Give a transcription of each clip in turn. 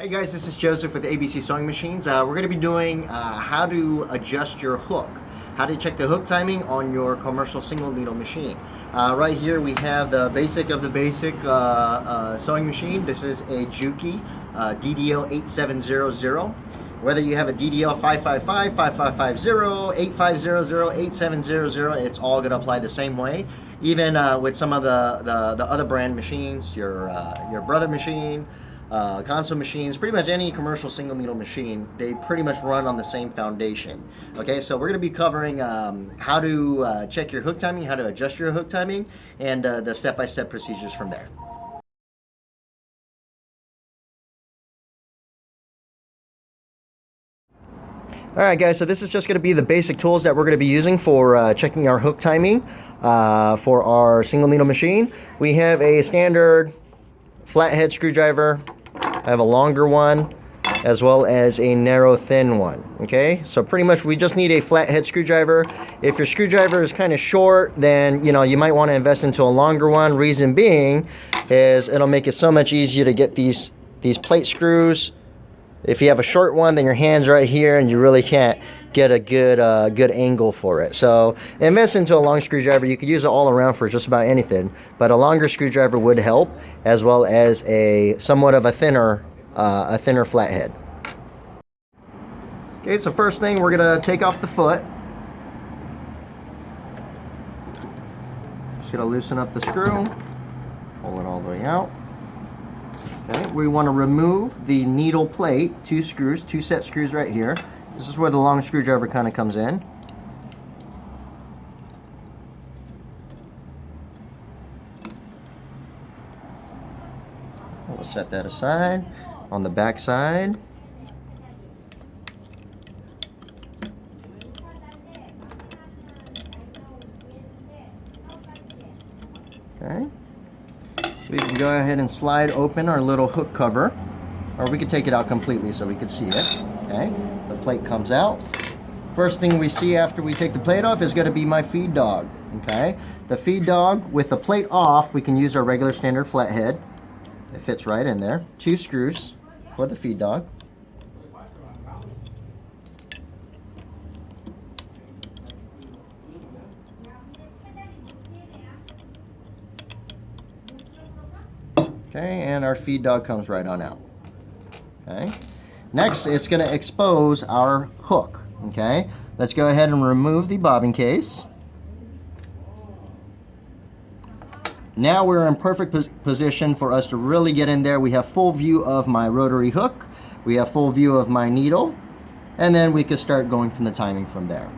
Hey guys, this is Joseph with ABC Sewing Machines. We're going to be doing how to adjust your hook, how to check the hook timing on your commercial single needle machine. Right here we have the basic of the basic sewing machine. This is a Juki DDL 8700. Whether you have a DDL 555, 5550, 8500, 8700, it's all going to apply the same way. Even with some of the other brand machines, your brother machine, console machines, pretty much any commercial single needle machine, they pretty much run on the same foundation. Okay, so we're going to be covering how to check your hook timing, how to adjust your hook timing, and the step-by-step procedures from there. Alright guys, so this is just going to be the basic tools that we're going to be using for checking our hook timing for our single needle machine. We have a standard flathead screwdriver. I have a longer one as well as a narrow thin one. Okay, so pretty much we just need a flathead screwdriver. If your screwdriver is kind of short, then you might want to invest into a longer one. Reason being is it'll make it so much easier to get these plate screws. If you have a short one, then your hand's right here and you really can't get a good angle for it. So invest into a long screwdriver. You could use it all around for just about anything, but a longer screwdriver would help, as well as a somewhat of a thinner flathead. Okay, so first thing, we're gonna take off the foot. Just gonna loosen up the screw, pull it all the way out. Okay, we want to remove the needle plate, two set screws right here. This is where the long screwdriver kind of comes in. We'll set that aside. On the back side, okay, we can go ahead and slide open our little hook cover, or we could take it out completely so we could see it. Okay, the plate comes out. First thing we see after we take the plate off is going to be my feed dog. Okay, the feed dog with the plate off, we can use our regular standard flathead. It fits right in there. 2 screws for the feed dog. Okay, and our feed dog comes right on out. Okay. Next, it's going to expose our hook. Okay, let's go ahead and remove the bobbin case. Now we're in perfect position for us to really get in there. We have full view of my rotary hook. We have full view of my needle. And then we can start going from the timing from there.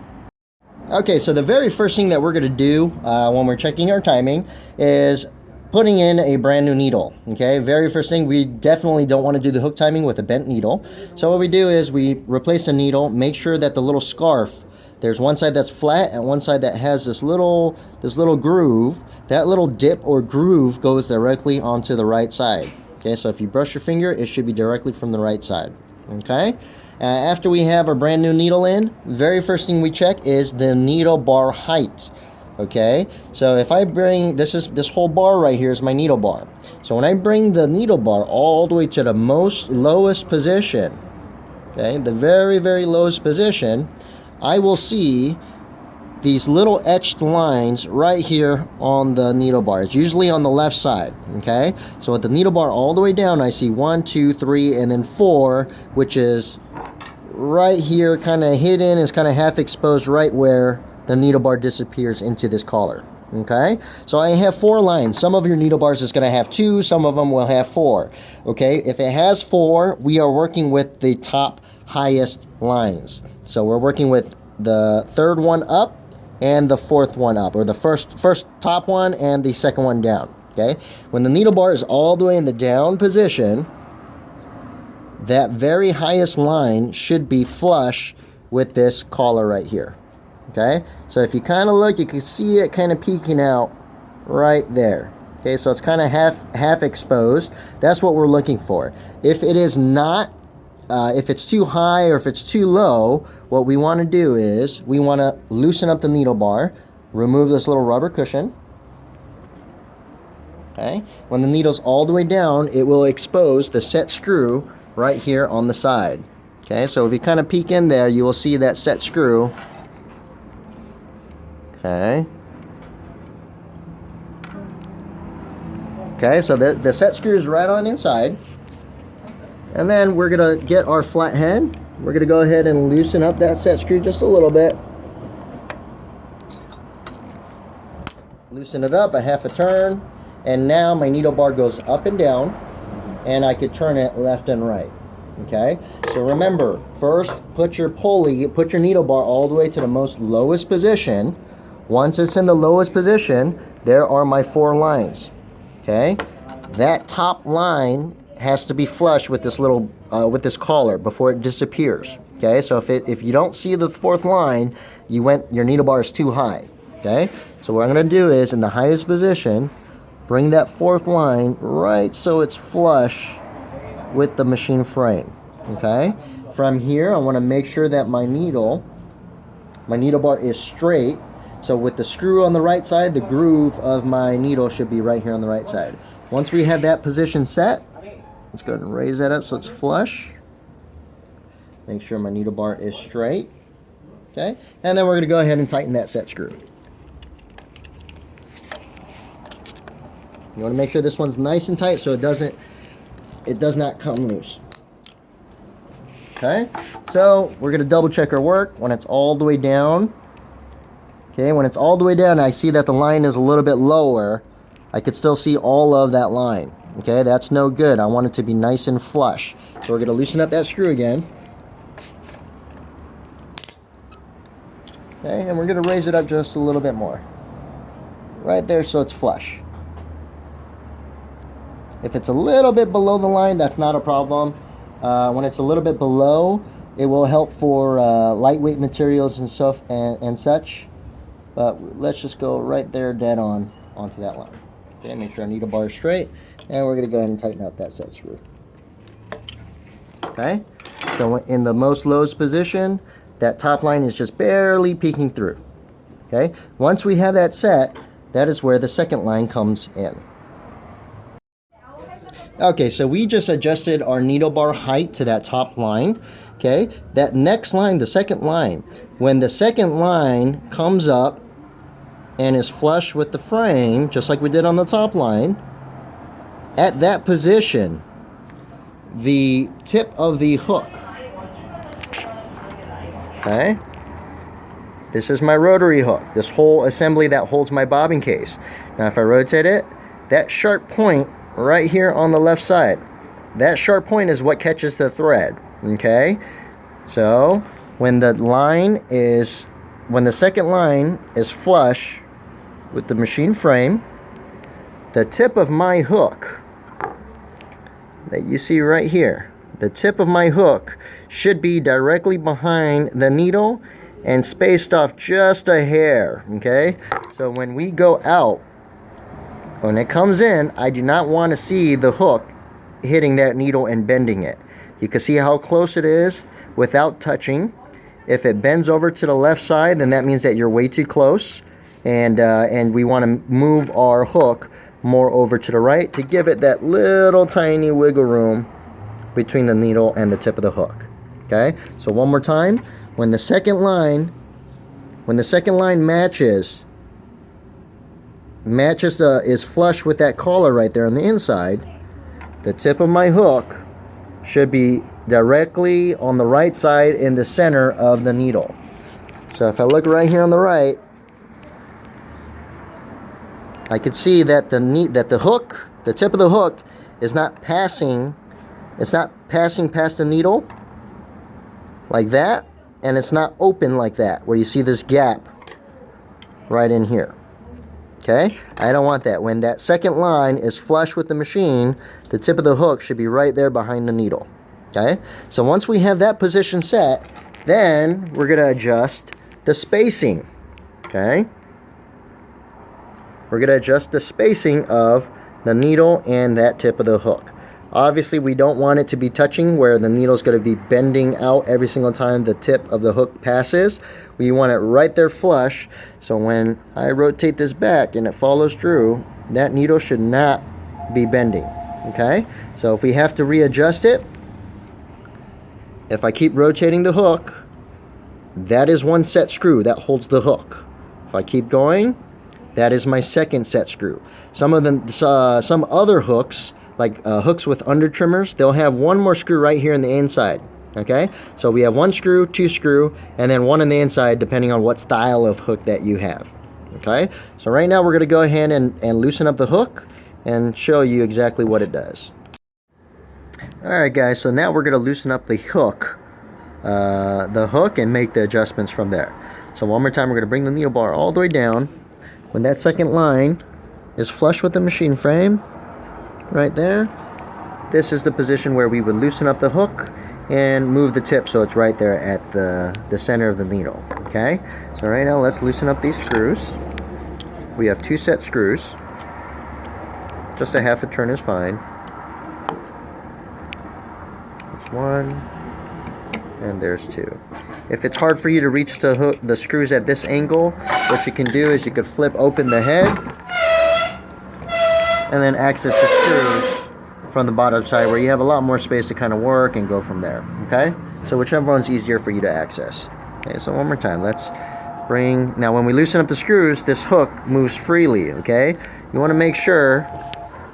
Okay, so the very first thing that we're going to do when we're checking our timing is putting in a brand new needle. Okay, very first thing, we definitely don't want to do the hook timing with a bent needle. So what we do is we replace the needle, make sure that the little scarf, there's one side that's flat and one side that has this little groove. That little dip or groove goes directly onto the right side. Okay, so if you brush your finger, it should be directly from the right side. Okay, after we have our brand new needle in, very first thing we check is the needle bar height. Okay, so if I bring this whole bar right here is my needle bar. So when I bring the needle bar all the way to the lowest position, okay, the very lowest position, I will see these little etched lines right here on the needle bar. It's usually on the left side. Okay, so with the needle bar all the way down, I see 1, 2, 3, and then 4, which is right here, kind of hidden, is kind of half exposed right where the needle bar disappears into this collar. Okay, so I have 4 lines. Some of your needle bars is going to have 2, some of them will have 4. Okay, if it has 4, we are working with the top highest lines. So we're working with the 3rd one up and the 4th one up, or the first top one and the 2nd one down. Okay, when the needle bar is all the way in the down position, that very highest line should be flush with this collar right here. Okay, so if you kind of look, you can see it kind of peeking out right there. Okay, so it's kind of half exposed. That's what we're looking for. If it is not, if it's too high or if it's too low, what we want to do is we want to loosen up the needle bar, remove this little rubber cushion. Okay, when the needle's all the way down, it will expose the set screw right here on the side. Okay, so if you kind of peek in there, you will see that set screw. Okay. Okay, so the set screw is right on inside. And then we're going to get our flat head. We're going to go ahead and loosen up that set screw just a little bit. Loosen it up a half a turn. And now my needle bar goes up and down. And I could turn it left and right. Okay, so remember, first put your pulley, put your needle bar all the way to the most lowest position. Once it's in the lowest position, there are my 4 lines. Okay, that top line has to be flush with this little with this collar before it disappears. Okay, so if you don't see the 4th line, your needle bar is too high. Okay, so what I'm going to do is in the highest position, bring that 4th line right so it's flush with the machine frame. Okay, from here I want to make sure that my needle bar is straight. So with the screw on the right side, the groove of my needle should be right here on the right side. Once we have that position set, let's go ahead and raise that up so it's flush. Make sure my needle bar is straight. Okay, and then we're going to go ahead and tighten that set screw. You want to make sure this one's nice and tight so it does not come loose. Okay, so we're going to double check our work when it's all the way down. Okay, when it's all the way down, I see that the line is a little bit lower. I could still see all of that line. Okay, that's no good. I want it to be nice and flush. So we're going to loosen up that screw again. Okay, and we're going to raise it up just a little bit more. Right there so it's flush. If it's a little bit below the line, that's not a problem. When it's a little bit below, it will help for lightweight materials and stuff and such. But let's just go right there dead on onto that line. Okay, make sure our needle bar is straight. And we're going to go ahead and tighten up that set screw. Okay, so in the most lowest position, that top line is just barely peeking through. Okay, once we have that set, that is where the second line comes in. Okay, so we just adjusted our needle bar height to that top line. Okay, that next line, the second line, when the second line comes up and is flush with the frame, just like we did on the top line, at that position, the tip of the hook, okay, this is my rotary hook, this whole assembly that holds my bobbin case. Now if I rotate it, that sharp point right here on the left side, that sharp point is what catches the thread. Okay, so when the second line is flush with the machine frame, the tip of my hook that you see right here, the tip of my hook should be directly behind the needle and spaced off just a hair. Okay, so when we go out, when it comes in, I do not want to see the hook hitting that needle and bending it. You can see how close it is without touching. If it bends over to the left side, then that means that you're way too close. And we want to move our hook more over to the right to give it that little tiny wiggle room between the needle and the tip of the hook. Okay, so one more time. When the second line is flush with that collar right there on the inside, the tip of my hook should be directly on the right side in the center of the needle. So if I look right here on the right, I could see that the hook, the tip of the hook, is not passing. It's not passing past the needle like that, and it's not open like that, where you see this gap right in here. Okay, I don't want that. When that second line is flush with the machine, the tip of the hook should be right there behind the needle. Okay, so once we have that position set, then we're going to adjust the spacing. Okay, we're going to adjust the spacing of the needle and that tip of the hook. Obviously, we don't want it to be touching where the needle is going to be bending out every single time the tip of the hook passes. We want it right there flush, so when I rotate this back and it follows through, that needle should not be bending. Okay, so if we have to readjust it, if I keep rotating the hook, that is one set screw that holds the hook. If I keep going, that is my second set screw. Some other hooks, like hooks with under trimmers, they'll have one more screw right here in the inside. Okay, so we have one screw, two screw, and then one on the inside depending on what style of hook that you have. Okay, so right now we're going to go ahead and loosen up the hook and show you exactly what it does. Alright guys, so now we're going to loosen up the hook and make the adjustments from there. So one more time, we're going to bring the needle bar all the way down. When that second line is flush with the machine frame, right there, this is the position where we would loosen up the hook and move the tip so it's right there at the center of the needle. Okay, so right now let's loosen up these screws. We have two set screws. Just a half a turn is fine. There's one, and there's two. If it's hard for you to reach the screws at this angle, what you can do is you could flip open the head and then access the screws from the bottom side, where you have a lot more space to kind of work and go from there. Okay, so whichever one's easier for you to access. Okay, so one more time, let's bring, now when we loosen up the screws, this hook moves freely. Okay, you want to make sure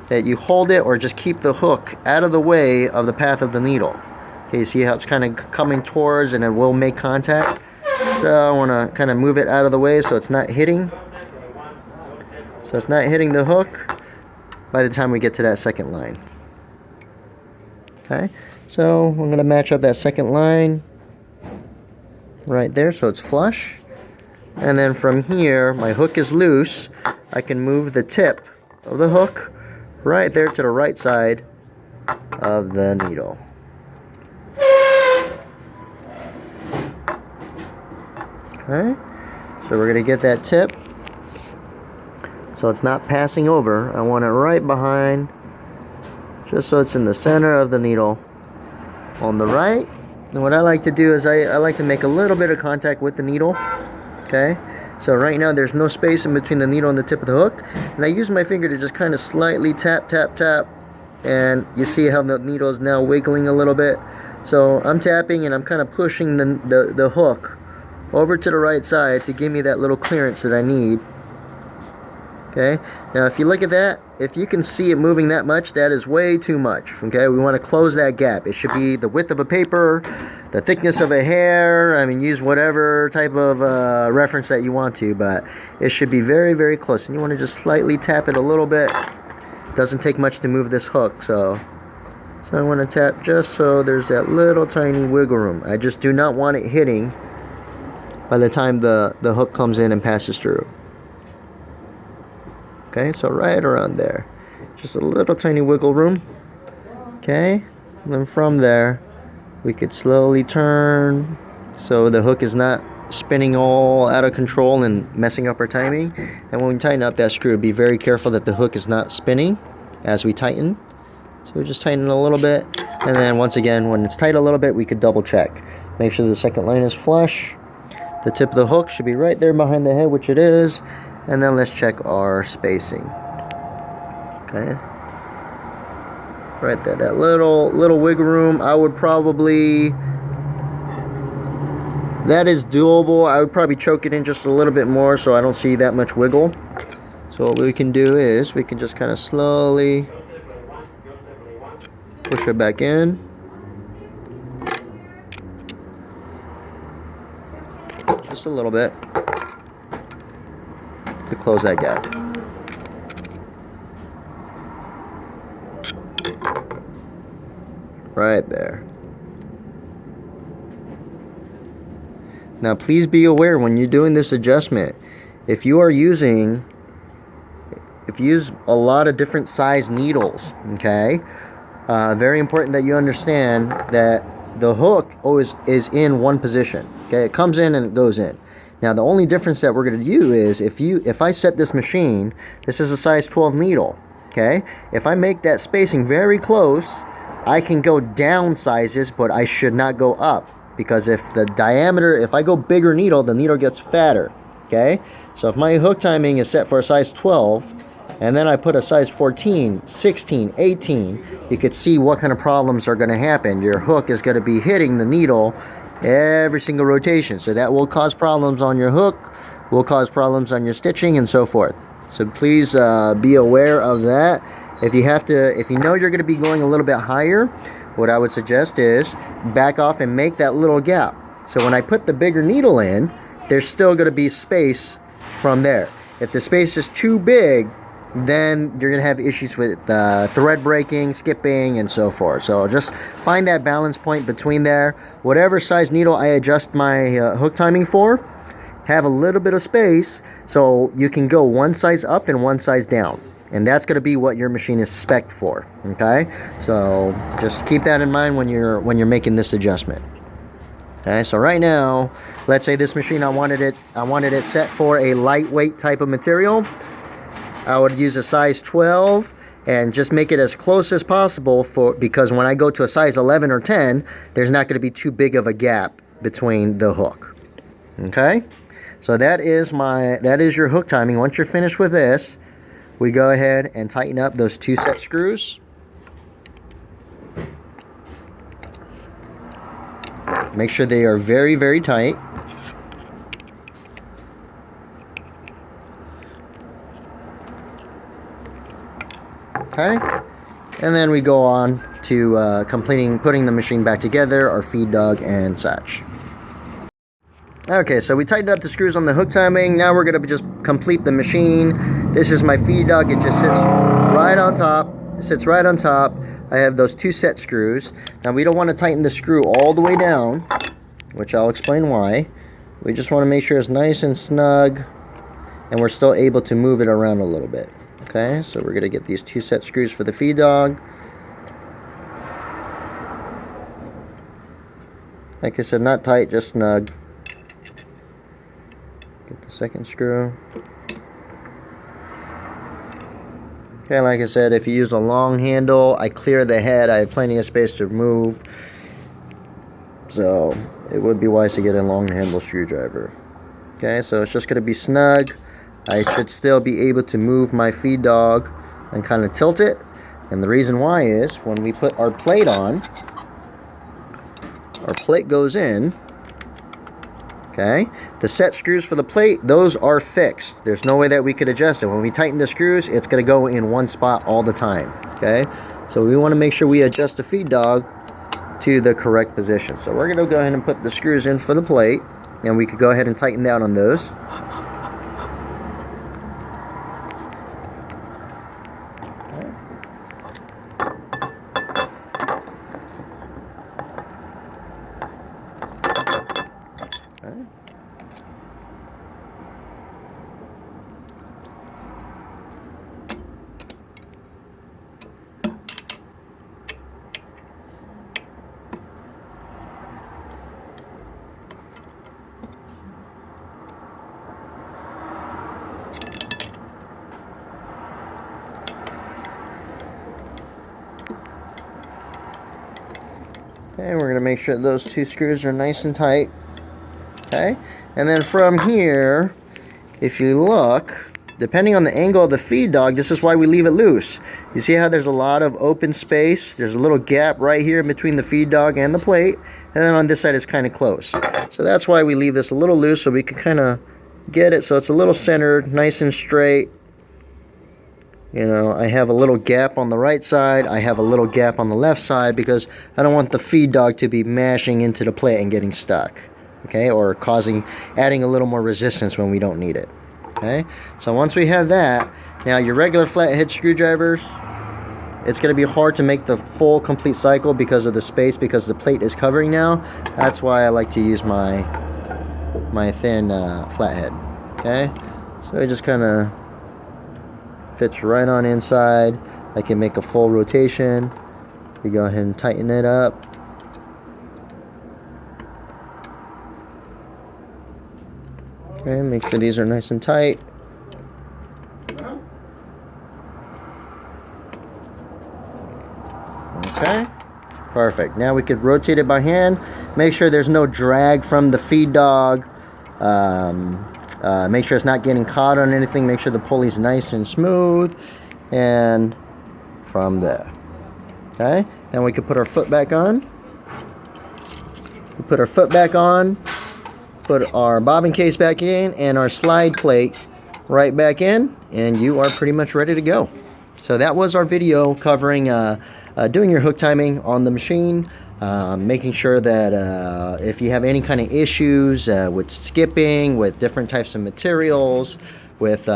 that you hold it or just keep the hook out of the way of the path of the needle. Okay, see how it's kind of coming towards and it will make contact? So I want to kind of move it out of the way so it's not hitting. So it's not hitting the hook by the time we get to that second line. Okay, so I'm going to match up that second line right there so it's flush. And then from here, my hook is loose. I can move the tip of the hook right there to the right side of the needle. Okay, so we're going to get that tip so it's not passing over. I want it right behind, just so it's in the center of the needle on the right. And what I like to do is I like to make a little bit of contact with the needle. Okay, so right now there's no space in between the needle and the tip of the hook, and I use my finger to just kind of slightly tap, tap, tap, and you see how the needle is now wiggling a little bit. So I'm tapping and I'm kind of pushing the hook over to the right side to give me that little clearance that I need. Okay, now if you look at that, if you can see it moving that much, that is way too much. Okay, we want to close that gap. It should be the width of a paper, the thickness of a hair. I mean, use whatever type of reference that you want to, but it should be very, very close. And you want to just slightly tap it a little bit. It doesn't take much to move this hook, so I want to tap just so there's that little tiny wiggle room. I just do not want it hitting by the time the hook comes in and passes through. Okay, so right around there, just a little tiny wiggle room. Okay, and then from there we could slowly turn so the hook is not spinning all out of control and messing up our timing. And when we tighten up that screw, be very careful that the hook is not spinning as we tighten. So we just tighten a little bit, and then once again, when it's tight a little bit, we could double check. Make sure the second line is flush. The tip of the hook should be right there behind the head, which it is. And then let's check our spacing. Okay, right there, that little wiggle room, I would probably, that is doable. I would probably choke it in just a little bit more so I don't see that much wiggle. So what we can do is we can just kind of slowly push it back in. Just a little bit to close that gap. Right there. Now please be aware when you're doing this adjustment, if you use a lot of different size needles, okay, very important that you understand that the hook always is in one position. Okay, it comes in and it goes in. Now the only difference that we're going to do is if I set this machine, this is a size 12 needle, okay? If I make that spacing very close, I can go down sizes, but I should not go up, because if I go bigger needle, the needle gets fatter, okay? So if my hook timing is set for a size 12, and then I put a size 14, 16, 18, you could see what kind of problems are going to happen. Your hook is going to be hitting the needle every single rotation, so that will cause problems on your hook, will cause problems on your stitching, and so forth. So please be aware of that. If you know you're going to be going a little bit higher, what I would suggest is back off and make that little gap. So when I put the bigger needle in, there's still going to be space from there. If the space is too big, then you're going to have issues with thread breaking, skipping, and so forth. So just find that balance point between there. Whatever size needle I adjust my hook timing for, have a little bit of space so you can go one size up and one size down. And that's going to be what your machine is spec'd for. Okay, so just keep that in mind when you're making this adjustment. Okay, so right now, let's say this machine I wanted it set for a lightweight type of material. I would use a size 12 and just make it as close as possible because when I go to a size 11 or 10, there's not going to be too big of a gap between the hook. Okay, so that is your hook timing. Once you're finished with this, we go ahead and tighten up those 2 set screws. Make sure they are very, very tight. Okay, and then we go on to putting the machine back together, our feed dog and such. Okay, so we tightened up the screws on the hook timing. Now we're going to just complete the machine. This is my feed dog. It just sits right on top. It sits right on top. I have those 2 set screws. Now we don't want to tighten the screw all the way down, which I'll explain why. We just want to make sure it's nice and snug and we're still able to move it around a little bit. Okay, so we're going to get these 2 set screws for the feed dog. Like I said, not tight, just snug. Get the second screw. Okay, like I said, if you use a long handle, I clear the head. I have plenty of space to move. So it would be wise to get a long handle screwdriver. Okay, so it's just going to be snug. I should still be able to move my feed dog and kind of tilt it. And the reason why is when we put our plate on, our plate goes in. Okay, the set screws for the plate, those are fixed. There's no way that we could adjust it. When we tighten the screws, it's going to go in one spot all the time. Okay, so we want to make sure we adjust the feed dog to the correct position. So we're going to go ahead and put the screws in for the plate, and we could go ahead and tighten down on those. Okay, we're going to make sure those 2 screws are nice and tight. Okay, and then from here, if you look, depending on the angle of the feed dog, this is why we leave it loose. You see how there's a lot of open space? There's a little gap right here in between the feed dog and the plate, and then on this side it's kind of close. So that's why we leave this a little loose, so we can kind of get it so it's a little centered, nice and straight. You know, I have a little gap on the right side, I have a little gap on the left side because I don't want the feed dog to be mashing into the plate and getting stuck. Okay, or adding a little more resistance when we don't need it. Okay, so once we have that, now your regular flathead screwdrivers, it's going to be hard to make the full complete cycle because of the space, because the plate is covering now. That's why I like to use my thin flathead. Okay, so it just kind of fits right on inside. I can make a full rotation. We go ahead and tighten it up. Okay, make sure these are nice and tight. Okay, perfect. Now we could rotate it by hand. Make sure there's no drag from the feed dog Make sure it's not getting caught on anything. Make sure the pulley's nice and smooth. And from there. Okay? Then we can put our foot back on. We put our foot back on. Put our bobbin case back in. And our slide plate right back in. And you are pretty much ready to go. So that was our video covering doing your hook timing on the machine. Making sure that if you have any kind of issues with skipping, with different types of materials, with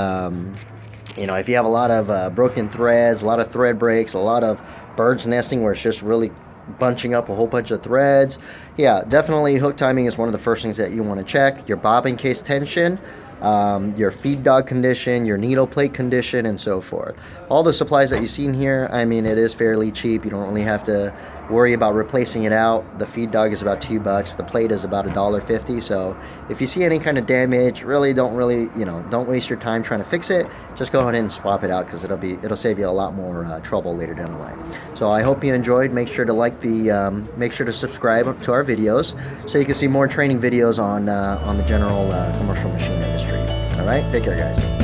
you know, if you have a lot of broken threads, a lot of thread breaks, a lot of birds nesting where it's just really bunching up a whole bunch of threads, yeah, definitely hook timing is one of the first things that you want to check. Your bobbin case tension, your feed dog condition, your needle plate condition, and so forth. All the supplies that you've seen here, I mean, it is fairly cheap. You don't really have to worry about replacing it out. The feed dog is about $2. The plate is about $1.50. So if you see any kind of damage, really, you know, don't waste your time trying to fix it. Just go ahead and swap it out, because it'll save you a lot more trouble later down the line. So I hope you enjoyed. Make sure to make sure to subscribe to our videos so you can see more training videos on the general commercial machine industry. All right, take care, guys.